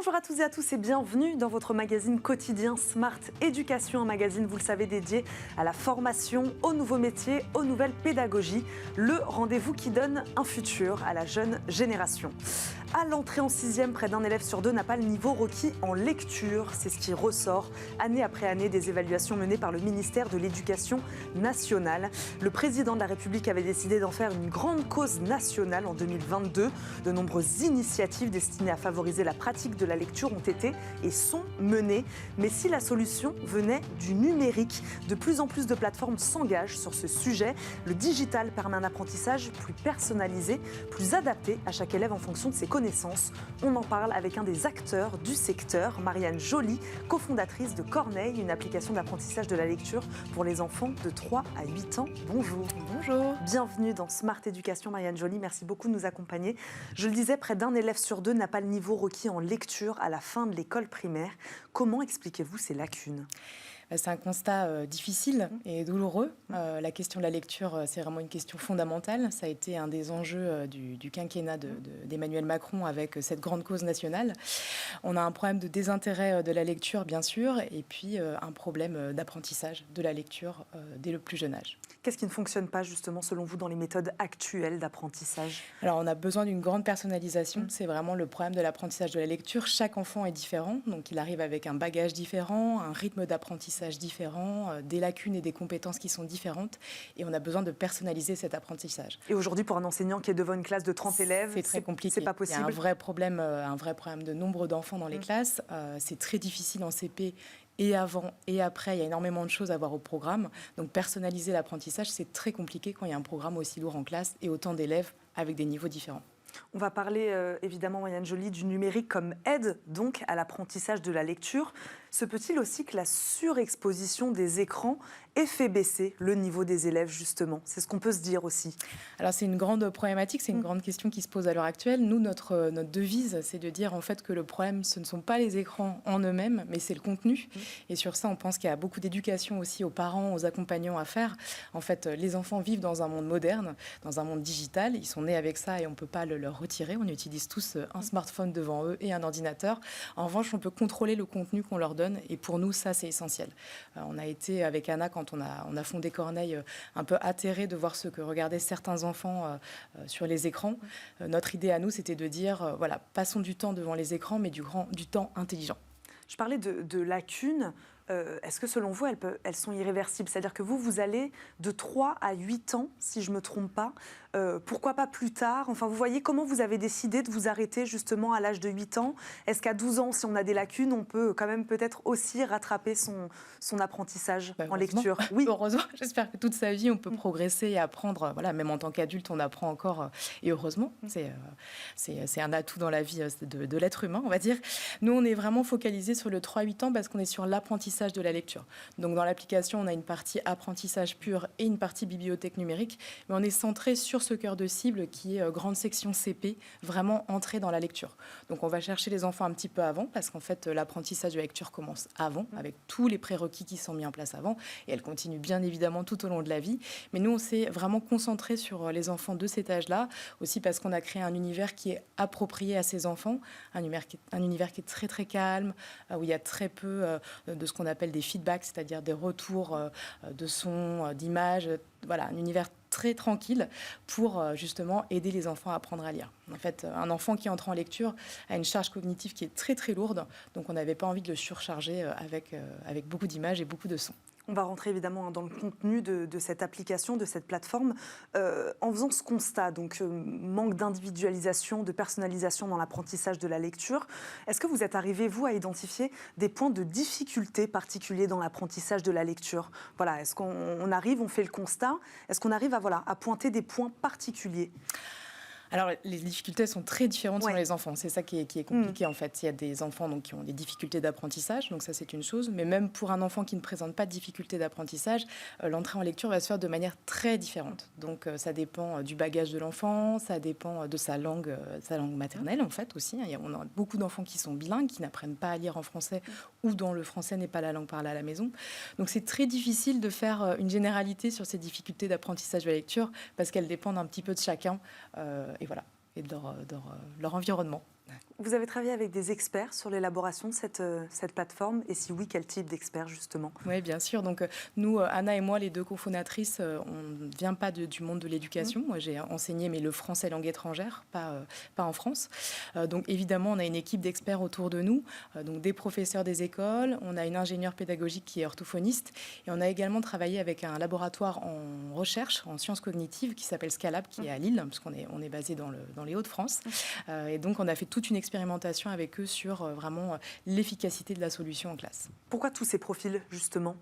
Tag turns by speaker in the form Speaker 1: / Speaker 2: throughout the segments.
Speaker 1: Bonjour à toutes et à tous et bienvenue dans votre magazine quotidien Smart Éducation, un magazine, vous le savez, dédié à la formation, aux nouveaux métiers, aux nouvelles pédagogies. Le rendez-vous qui donne un futur à la jeune génération. À l'entrée en 6e, près d'un élève sur deux n'a pas le niveau requis en lecture. C'est ce qui ressort année après année des évaluations menées par le ministère de l'Éducation nationale. Le président de la République avait décidé d'en faire une grande cause nationale en 2022. De nombreuses initiatives destinées à favoriser la pratique de la lecture ont été et sont menées. Mais si la solution venait du numérique, de plus en plus de plateformes s'engagent sur ce sujet. Le digital permet un apprentissage plus personnalisé, plus adapté à chaque élève en fonction de ses connaissances. On en parle avec un des acteurs du secteur, Marianne Joly, cofondatrice de Corneille, une application d'apprentissage de la lecture pour les enfants de 3 à 8 ans. Bonjour.
Speaker 2: Bonjour.
Speaker 1: Bienvenue dans Smart Éducation, Marianne Joly. Merci beaucoup de nous accompagner. Je le disais, près d'un élève sur deux n'a pas le niveau requis en lecture à la fin de l'école primaire. Comment expliquez-vous ces lacunes ?
Speaker 2: C'est un constat difficile et douloureux. La question de la lecture, c'est vraiment une question fondamentale. Ça a été un des enjeux du quinquennat d'Emmanuel Macron avec cette grande cause nationale. On a un problème de désintérêt de la lecture, bien sûr, et puis un problème d'apprentissage de la lecture dès le plus jeune âge.
Speaker 1: Qu'est-ce qui ne fonctionne pas, justement, selon vous, dans les méthodes actuelles d'apprentissage ?
Speaker 2: Alors, on a besoin d'une grande personnalisation. C'est vraiment le problème de l'apprentissage de la lecture. Chaque enfant est différent, donc il arrive avec un bagage différent, un rythme d'apprentissage différent, des lacunes et des compétences qui sont différentes, et on a besoin de personnaliser cet apprentissage.
Speaker 1: Et aujourd'hui, pour un enseignant qui est devant une classe de 30 élèves,
Speaker 2: c'est très compliqué.
Speaker 1: C'est pas possible.
Speaker 2: Il y a un vrai problème de nombre d'enfants dans les classes. C'est très difficile en CP. Et avant et après, il y a énormément de choses à voir au programme. Donc personnaliser l'apprentissage, c'est très compliqué quand il y a un programme aussi lourd en classe et autant d'élèves avec des niveaux différents.
Speaker 1: On va parler évidemment, Marianne Joly, du numérique comme aide donc à l'apprentissage de la lecture. Se peut-il aussi que la surexposition des écrans ait fait baisser le niveau des élèves, justement ? C'est ce qu'on peut se dire aussi.
Speaker 2: Alors c'est une grande problématique, c'est une grande question qui se pose à l'heure actuelle. Nous, notre devise, c'est de dire en fait que le problème, ce ne sont pas les écrans en eux-mêmes, mais c'est le contenu. Et sur ça, on pense qu'il y a beaucoup d'éducation aussi aux parents, aux accompagnants à faire. En fait, les enfants vivent dans un monde moderne, dans un monde digital. Ils sont nés avec ça et on ne peut pas leur retirer. On utilise tous un smartphone devant eux et un ordinateur. En revanche, on peut contrôler le contenu qu'on leur donne. Et pour nous, ça, c'est essentiel. On a été, avec Anna, quand on a fondé Corneille, un peu atterrés de voir ce que regardaient certains enfants sur les écrans. Notre idée à nous, c'était de dire, voilà, passons du temps devant les écrans, mais du temps intelligent.
Speaker 1: Je parlais de lacunes. Est-ce que selon vous, elles sont irréversibles ? C'est-à-dire que vous allez de 3 à 8 ans, si je ne me trompe pas. Pourquoi pas plus tard ? Enfin, vous voyez, comment vous avez décidé de vous arrêter justement à l'âge de 8 ans ? Est-ce qu'à 12 ans, si on a des lacunes, on peut quand même peut-être aussi rattraper son apprentissage en lecture ?
Speaker 2: Oui, heureusement. J'espère que toute sa vie, on peut progresser et apprendre. Voilà, même en tant qu'adulte, on apprend encore. Et heureusement, c'est un atout dans la vie de l'être humain, on va dire. Nous, on est vraiment focalisés sur le 3-8 ans parce qu'on est sur l'apprentissage de la lecture. Donc dans l'application, on a une partie apprentissage pur et une partie bibliothèque numérique, mais on est centré sur ce cœur de cible qui est grande section CP, vraiment entrée dans la lecture. Donc on va chercher les enfants un petit peu avant, parce qu'en fait l'apprentissage de la lecture commence avant, avec tous les prérequis qui sont mis en place avant, et elle continue bien évidemment tout au long de la vie. Mais nous, on s'est vraiment concentré sur les enfants de cet âge-là, aussi parce qu'on a créé un univers qui est approprié à ces enfants, un univers qui est très très calme, où il y a très peu de ce qu'on appelle des feedbacks, c'est-à-dire des retours de sons, d'images, voilà, un univers très tranquille pour justement aider les enfants à apprendre à lire. En fait, un enfant qui entre en lecture a une charge cognitive qui est très très lourde, donc on n'avait pas envie de le surcharger avec beaucoup d'images et beaucoup de sons.
Speaker 1: On va rentrer évidemment dans le contenu de cette application, de cette plateforme. En faisant ce constat, donc manque d'individualisation, de personnalisation dans l'apprentissage de la lecture, est-ce que vous êtes arrivé, vous, à identifier des points de difficulté particuliers dans l'apprentissage de la lecture ? Voilà, est-ce qu'on arrive, on fait le constat, est-ce qu'on arrive à pointer des points particuliers ?
Speaker 2: Alors, les difficultés sont très différentes selon les enfants. C'est ça qui est compliqué, en fait. Il y a des enfants donc, qui ont des difficultés d'apprentissage, donc ça, c'est une chose. Mais même pour un enfant qui ne présente pas de difficultés d'apprentissage, l'entrée en lecture va se faire de manière très différente. Donc, ça dépend du bagage de l'enfant, ça dépend de sa langue maternelle, en fait, aussi. On a beaucoup d'enfants qui sont bilingues, qui n'apprennent pas à lire en français ou dont le français n'est pas la langue parlée à la maison. Donc, c'est très difficile de faire une généralité sur ces difficultés d'apprentissage de la lecture parce qu'elles dépendent un petit peu de chacun. Et voilà, et de leur environnement.
Speaker 1: Vous avez travaillé avec des experts sur l'élaboration de cette plateforme, et si oui, quel type d'experts justement?
Speaker 2: Oui, bien sûr. Donc, nous, Anna et moi, les deux cofondatrices, on ne vient pas du monde de l'éducation. Moi, j'ai enseigné, mais le français langue étrangère, pas en France. Donc, évidemment, on a une équipe d'experts autour de nous, donc des professeurs des écoles, on a une ingénieure pédagogique qui est orthophoniste, et on a également travaillé avec un laboratoire en recherche, en sciences cognitives, qui s'appelle Scalab, qui est à Lille, parce qu'on est basé dans les Hauts-de-France. Et donc, on a fait toute une expérimentation avec eux sur vraiment l'efficacité de la solution en classe.
Speaker 1: Pourquoi tous ces profils, justement?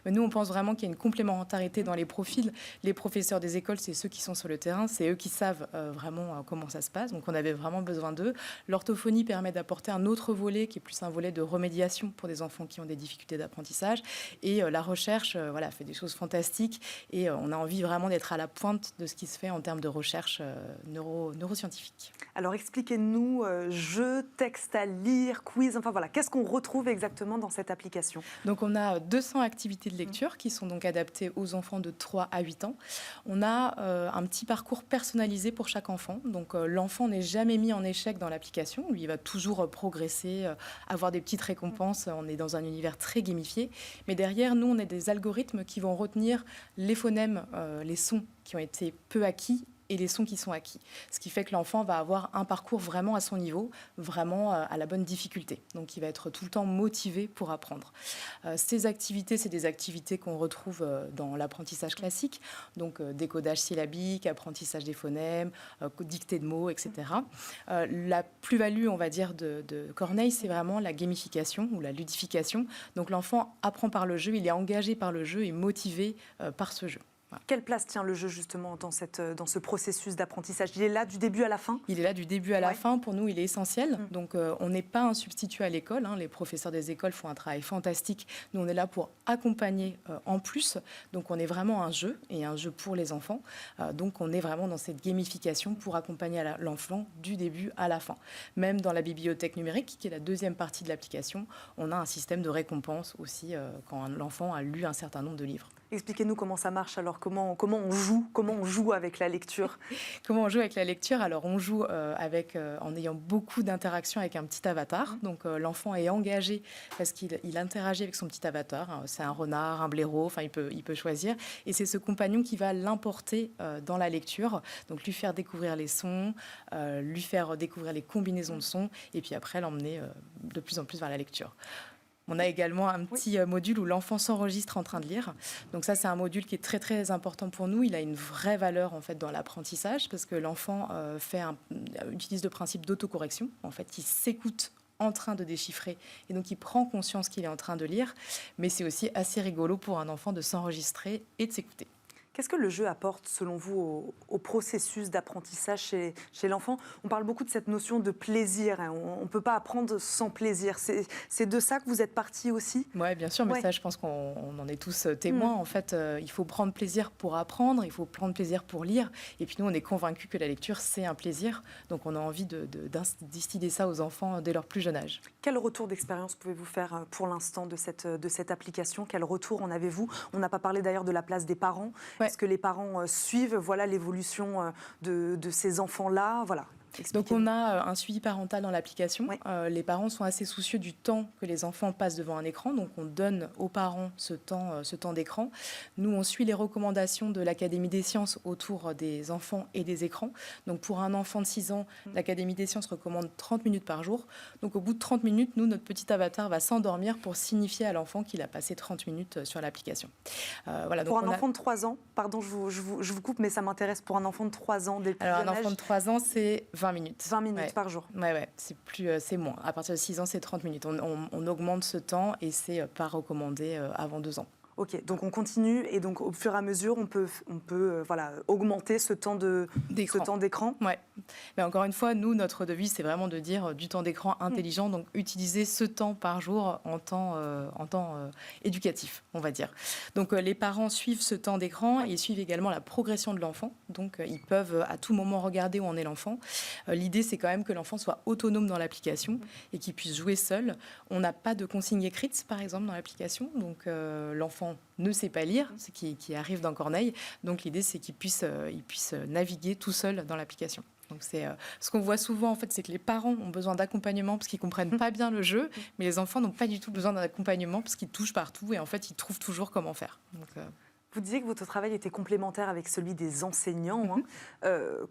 Speaker 2: Nous, on pense vraiment qu'il y a une complémentarité dans les profils. Les professeurs des écoles, c'est ceux qui sont sur le terrain, c'est eux qui savent vraiment comment ça se passe. Donc, on avait vraiment besoin d'eux. L'orthophonie permet d'apporter un autre volet, qui est plus un volet de remédiation pour des enfants qui ont des difficultés d'apprentissage. Et la recherche fait des choses fantastiques. Et on a envie vraiment d'être à la pointe de ce qui se fait en termes de recherche neuroscientifique.
Speaker 1: Alors, expliquez-nous, jeux, textes à lire, quiz, enfin voilà, qu'est-ce qu'on retrouve exactement dans cette application?
Speaker 2: Donc, on a 200 activités de lecture qui sont donc adaptées aux enfants de 3 à 8 ans. On a un petit parcours personnalisé pour chaque enfant. Donc, l'enfant n'est jamais mis en échec dans l'application. Lui, il va toujours progresser, avoir des petites récompenses. On est dans un univers très gamifié. Mais derrière, nous, on a des algorithmes qui vont retenir les phonèmes, les sons qui ont été peu acquis et les sons qui sont acquis. Ce qui fait que l'enfant va avoir un parcours vraiment à son niveau, vraiment à la bonne difficulté. Donc, il va être tout le temps motivé pour apprendre. Ces activités, c'est des activités qu'on retrouve dans l'apprentissage classique, donc décodage syllabique, apprentissage des phonèmes, dictée de mots, etc. La plus-value, on va dire, de Corneille, c'est vraiment la gamification ou la ludification. Donc, l'enfant apprend par le jeu, il est engagé par le jeu et motivé par ce jeu.
Speaker 1: Voilà. Quelle place tient le jeu justement dans ce processus d'apprentissage? Il est là du début à la fin?
Speaker 2: Il est là du début à la fin. Pour nous, il est essentiel. Donc, on n'est pas un substitut à l'école. Les professeurs des écoles font un travail fantastique. Nous, on est là pour accompagner en plus. Donc, on est vraiment un jeu et un jeu pour les enfants. Donc, on est vraiment dans cette gamification pour accompagner l'enfant du début à la fin. Même dans la bibliothèque numérique, qui est la deuxième partie de l'application, on a un système de récompense aussi quand l'enfant a lu un certain nombre de livres.
Speaker 1: Expliquez-nous comment ça marche. Alors, comment on joue avec la lecture?
Speaker 2: Comment on joue avec la lecture? Alors, on joue en ayant beaucoup d'interactions avec un petit avatar. Donc, l'enfant est engagé parce qu'il interagit avec son petit avatar. C'est un renard, un blaireau, enfin, il peut choisir. Et c'est ce compagnon qui va l'importer dans la lecture. Donc, lui faire découvrir les sons, lui faire découvrir les combinaisons de sons, et puis après, l'emmener de plus en plus vers la lecture. On a également un petit module où l'enfant s'enregistre en train de lire. Donc ça, c'est un module qui est très, très important pour nous. Il a une vraie valeur, en fait, dans l'apprentissage parce que l'enfant utilise le principe d'autocorrection. En fait, il s'écoute en train de déchiffrer et donc il prend conscience qu'il est en train de lire. Mais c'est aussi assez rigolo pour un enfant de s'enregistrer et de s'écouter.
Speaker 1: Qu'est-ce que le jeu apporte, selon vous, au processus d'apprentissage chez l'enfant? On parle beaucoup de cette notion de plaisir. On ne peut pas apprendre sans plaisir. C'est de ça que vous êtes parti aussi?
Speaker 2: Oui, bien sûr, mais ça, je pense qu'on en est tous témoins. En fait, il faut prendre plaisir pour apprendre, il faut prendre plaisir pour lire. Et puis nous, on est convaincus que la lecture, c'est un plaisir. Donc, on a envie d'instiller ça aux enfants dès leur plus jeune âge.
Speaker 1: Quel retour d'expérience pouvez-vous faire pour l'instant de cette application? Quel retour en avez-vous? On n'a pas parlé d'ailleurs de la place des parents. Est-ce que les parents suivent l'évolution de ces enfants-là? Voilà.
Speaker 2: Donc on a un suivi parental dans l'application. Les parents sont assez soucieux du temps que les enfants passent devant un écran. Donc on donne aux parents ce temps d'écran. Nous, on suit les recommandations de l'Académie des sciences autour des enfants et des écrans. Donc pour un enfant de 6 ans, l'Académie des sciences recommande 30 minutes par jour. Donc au bout de 30 minutes, nous, notre petit avatar va s'endormir pour signifier à l'enfant qu'il a passé 30 minutes sur l'application.
Speaker 1: Voilà, pour un enfant de 3 ans, pardon, je vous coupe, mais ça m'intéresse, pour un enfant de 3 ans, dès le plus jeune âge.
Speaker 2: Un enfant de 3 ans, c'est 20 minutes.
Speaker 1: 20 minutes par jour.
Speaker 2: Oui, c'est moins. À partir de 6 ans, c'est 30 minutes. On augmente ce temps et c'est pas recommandé avant 2 ans.
Speaker 1: Ok, donc on continue et donc au fur et à mesure, on peut augmenter ce temps d'écran.
Speaker 2: Ouais. Mais encore une fois, nous, notre devise, c'est vraiment de dire du temps d'écran intelligent, donc utiliser ce temps par jour en temps éducatif, on va dire. Donc les parents suivent ce temps d'écran et ils suivent également la progression de l'enfant. Donc ils peuvent à tout moment regarder où en est l'enfant. L'idée, c'est quand même que l'enfant soit autonome dans l'application et qu'il puisse jouer seul. On n'a pas de consignes écrites, par exemple, dans l'application. Donc l'enfant ne sait pas lire, ce qui arrive dans Corneille. Donc l'idée, c'est qu'il puisse naviguer tout seul dans l'application. Donc ce qu'on voit souvent, en fait, c'est que les parents ont besoin d'accompagnement parce qu'ils comprennent pas bien le jeu, mais les enfants n'ont pas du tout besoin d'accompagnement parce qu'ils touchent partout et en fait, ils trouvent toujours comment faire. Donc,
Speaker 1: vous disiez que votre travail était complémentaire avec celui des enseignants.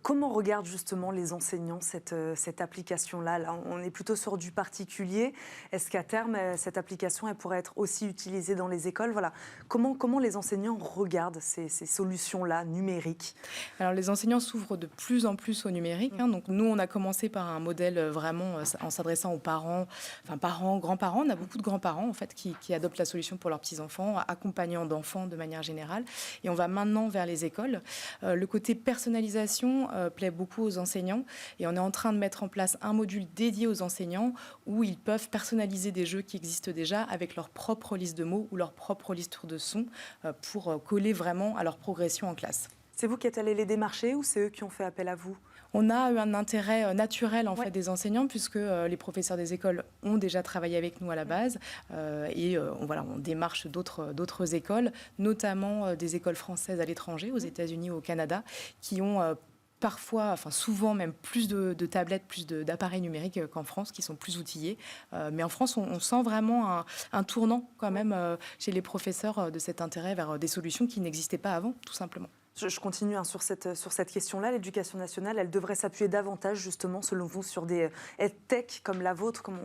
Speaker 1: Comment regardent justement les enseignants cette application-là? Là, on est plutôt sur du particulier. Est-ce qu'à terme, cette application elle pourrait être aussi utilisée dans les écoles? Voilà. Comment les enseignants regardent ces solutions-là numériques?
Speaker 2: Alors les enseignants s'ouvrent de plus en plus au numérique. Donc nous, on a commencé par un modèle vraiment en s'adressant aux parents, enfin parents, grands-parents. On a beaucoup de grands-parents en fait qui adoptent la solution pour leurs petits-enfants, accompagnants d'enfants de manière générale. Et on va maintenant vers les écoles. Le côté personnalisation plaît beaucoup aux enseignants et on est en train de mettre en place un module dédié aux enseignants où ils peuvent personnaliser des jeux qui existent déjà avec leur propre liste de mots ou leur propre liste de sons pour coller vraiment à leur progression en classe.
Speaker 1: C'est vous qui êtes allé les démarcher ou c'est eux qui ont fait appel à vous?
Speaker 2: On a eu un intérêt naturel en fait des enseignants puisque les professeurs des écoles ont déjà travaillé avec nous à la base et on démarche d'autres écoles, notamment des écoles françaises à l'étranger, aux États-Unis ou au Canada, qui ont parfois, enfin souvent même plus de tablettes, plus d'appareils numériques qu'en France, qui sont plus outillés. Mais en France, on sent vraiment un tournant quand même chez les professeurs de cet intérêt vers des solutions qui n'existaient pas avant, tout simplement.
Speaker 1: Je continue sur cette question-là. L'éducation nationale, elle devrait s'appuyer davantage, justement, selon vous, sur des EdTech comme la vôtre, comme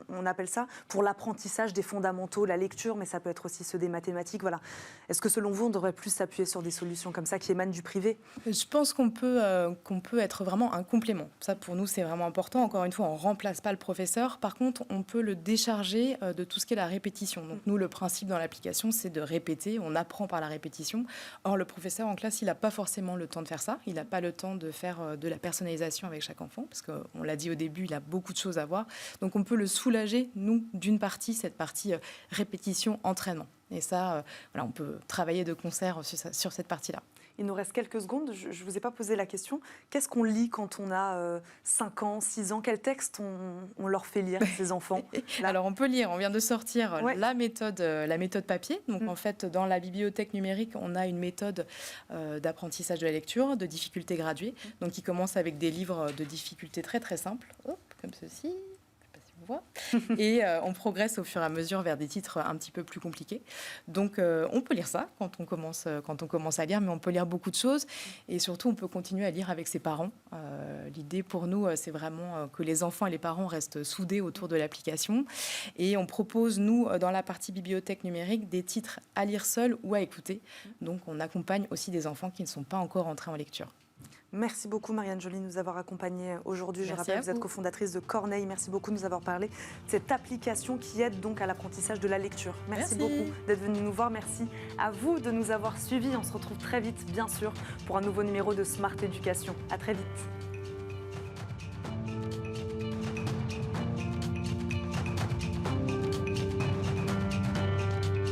Speaker 1: on appelle ça, pour l'apprentissage des fondamentaux, la lecture, mais ça peut être aussi ceux des mathématiques. Voilà. Est-ce que, selon vous, on devrait plus s'appuyer sur des solutions comme ça qui émanent du privé?
Speaker 2: Je pense qu'on peut être vraiment un complément. Ça, pour nous, c'est vraiment important. Encore une fois, on ne remplace pas le professeur. Par contre, on peut le décharger de tout ce qui est la répétition. Donc, nous, le principe dans l'application, c'est de répéter. On apprend par la répétition. Or, le professeur en classe, il n'a pas forcément le temps de faire ça. Il n'a pas le temps de faire de la personnalisation avec chaque enfant, parce qu'on l'a dit au début, il a beaucoup de choses à voir. Donc on peut le soulager, nous, d'une partie, cette partie répétition, entraînement. Et ça, on peut travailler de concert sur cette partie-là.
Speaker 1: Il nous reste quelques secondes. Je ne vous ai pas posé la question. Qu'est-ce qu'on lit quand on a 5 ans, 6 ans? Quel texte on leur fait lire, ces enfants?
Speaker 2: Alors, on peut lire. On vient de sortir la méthode papier. Donc, en fait, dans la bibliothèque numérique, on a une méthode d'apprentissage de la lecture, de difficulté graduée. Donc, qui commence avec des livres de difficulté très, très simples, comme ceci. Et on progresse au fur et à mesure vers des titres un petit peu plus compliqués. Donc on peut lire ça quand on commence à lire, mais on peut lire beaucoup de choses et surtout on peut continuer à lire avec ses parents. L'idée pour nous, c'est vraiment que les enfants et les parents restent soudés autour de l'application et on propose, nous, dans la partie bibliothèque numérique, des titres à lire seuls ou à écouter. Donc on accompagne aussi des enfants qui ne sont pas encore entrés en lecture.
Speaker 1: Merci beaucoup Marianne Joly de nous avoir accompagnés aujourd'hui. Je rappelle que vous êtes cofondatrice de Corneille. Merci beaucoup de nous avoir parlé de cette application qui aide donc à l'apprentissage de la lecture. Merci beaucoup d'être venu nous voir. Merci à vous de nous avoir suivis. On se retrouve très vite, bien sûr, pour un nouveau numéro de Smart Éducation. À très vite.